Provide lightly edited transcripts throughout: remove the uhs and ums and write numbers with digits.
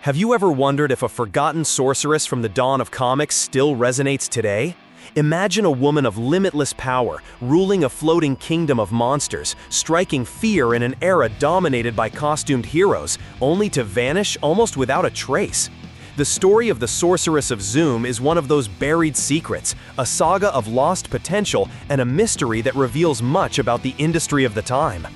Have you ever wondered if a forgotten sorceress from the dawn of comics still resonates today? Imagine a woman of limitless power, ruling a floating kingdom of monsters, striking fear in an era dominated by costumed heroes, only to vanish almost without a trace. The story of the Sorceress of Zoom is one of those buried secrets, a saga of lost potential and a mystery that reveals much about the industry of the time.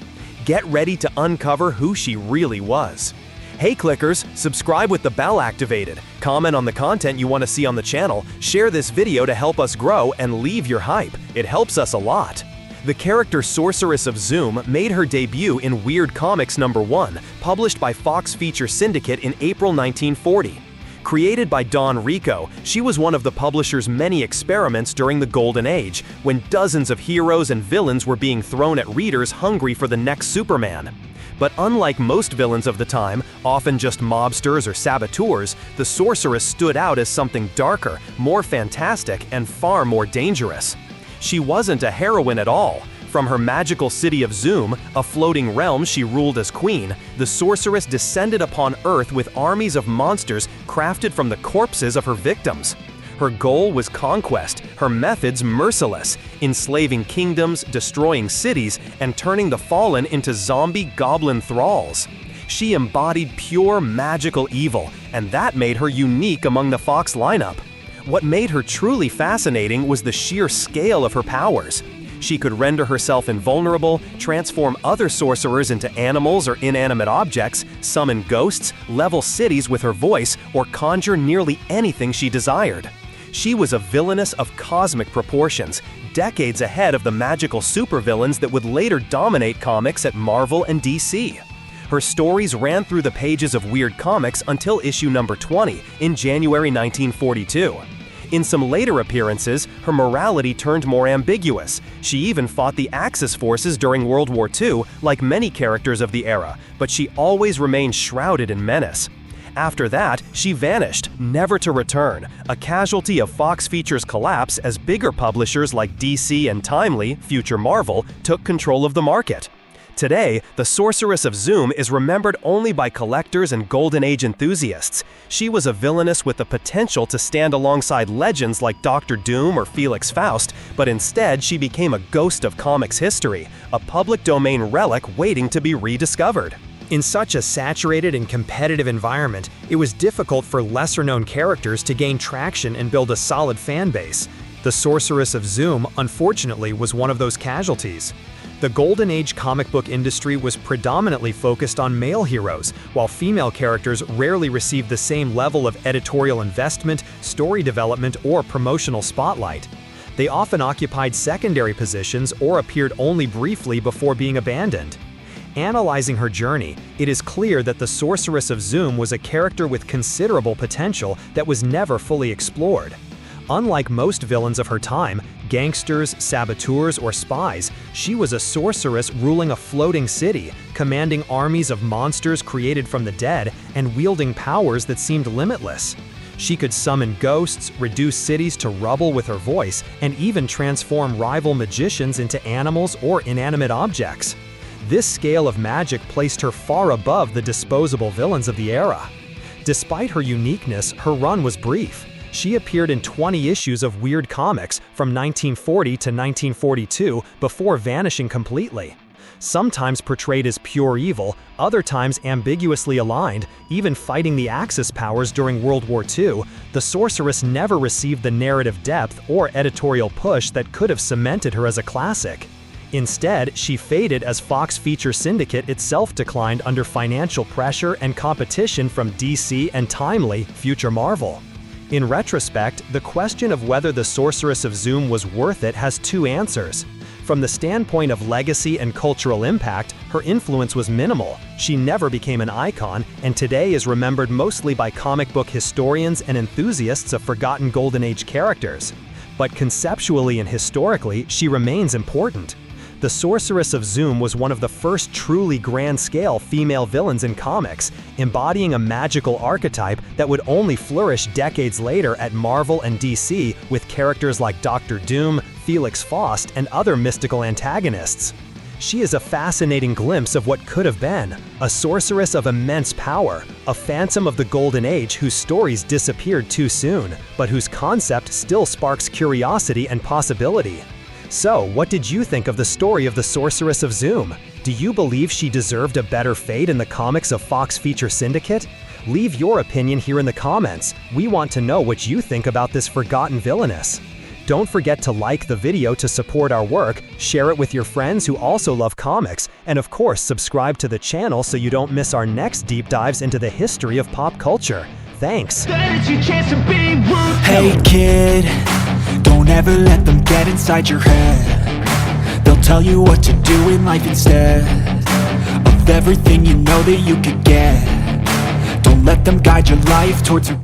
Get ready to uncover who she really was. Hey clickers, subscribe with the bell activated, comment on the content you want to see on the channel, share this video to help us grow, and leave your hype. It helps us a lot. The character Sorceress of Zoom made her debut in Weird Comics #1, published by Fox Feature Syndicate in April 1940. Created by Don Rico, she was one of the publisher's many experiments during the Golden Age, when dozens of heroes and villains were being thrown at readers hungry for the next Superman. But unlike most villains of the time, often just mobsters or saboteurs, the sorceress stood out as something darker, more fantastic, and far more dangerous. She wasn't a heroine at all. From her magical city of Zoom, a floating realm she ruled as queen, the sorceress descended upon Earth with armies of monsters crafted from the corpses of her victims. Her goal was conquest, her methods merciless, enslaving kingdoms, destroying cities, and turning the fallen into zombie goblin thralls. She embodied pure magical evil, and that made her unique among the Fox lineup. What made her truly fascinating was the sheer scale of her powers. She could render herself invulnerable, transform other sorcerers into animals or inanimate objects, summon ghosts, level cities with her voice, or conjure nearly anything she desired. She was a villainess of cosmic proportions, decades ahead of the magical supervillains that would later dominate comics at Marvel and DC. Her stories ran through the pages of Weird Comics until issue number 20 in January 1942. In some later appearances, her morality turned more ambiguous. She even fought the Axis forces during World War II, like many characters of the era, but she always remained shrouded in menace. After that, she vanished, never to return, a casualty of Fox Feature's collapse as bigger publishers like DC and Timely, future Marvel, took control of the market. Today, the Sorceress of Zoom is remembered only by collectors and Golden Age enthusiasts. She was a villainess with the potential to stand alongside legends like Dr. Doom or Felix Faust, but instead she became a ghost of comics history, a public domain relic waiting to be rediscovered. In such a saturated and competitive environment, it was difficult for lesser-known characters to gain traction and build a solid fan base. The Sorceress of Zoom, unfortunately, was one of those casualties. The Golden Age comic book industry was predominantly focused on male heroes, while female characters rarely received the same level of editorial investment, story development, or promotional spotlight. They often occupied secondary positions or appeared only briefly before being abandoned. Analyzing her journey, it is clear that the Sorceress of Zoom was a character with considerable potential that was never fully explored. Unlike most villains of her time, gangsters, saboteurs, or spies, she was a sorceress ruling a floating city, commanding armies of monsters created from the dead, and wielding powers that seemed limitless. She could summon ghosts, reduce cities to rubble with her voice, and even transform rival magicians into animals or inanimate objects. This scale of magic placed her far above the disposable villains of the era. Despite her uniqueness, her run was brief. She appeared in 20 issues of Weird Comics from 1940 to 1942 before vanishing completely. Sometimes portrayed as pure evil, other times ambiguously aligned, even fighting the Axis powers during World War II, the sorceress never received the narrative depth or editorial push that could have cemented her as a classic. Instead, she faded as Fox Feature Syndicate itself declined under financial pressure and competition from DC and Timely, future Marvel. In retrospect, the question of whether the Sorceress of Zoom was worth it has two answers. From the standpoint of legacy and cultural impact, her influence was minimal. She never became an icon, and today is remembered mostly by comic book historians and enthusiasts of forgotten Golden Age characters. But conceptually and historically, she remains important. The Sorceress of Zoom was one of the first truly grand-scale female villains in comics, embodying a magical archetype that would only flourish decades later at Marvel and DC with characters like Dr. Doom, Felix Faust, and other mystical antagonists. She is a fascinating glimpse of what could have been, a sorceress of immense power, a phantom of the Golden Age whose stories disappeared too soon, but whose concept still sparks curiosity and possibility. So, what did you think of the story of the Sorceress of Zoom? Do you believe she deserved a better fate in the comics of Fox Feature Syndicate? Leave your opinion here in the comments. We want to know what you think about this forgotten villainess. Don't forget to like the video to support our work, share it with your friends who also love comics, and of course subscribe to the channel so you don't miss our next deep dives into the history of pop culture. Thanks! Hey kid, don't ever let them get inside your head. They'll tell you what to do in life instead of everything you know that you could get. Don't let them guide your life towards regret.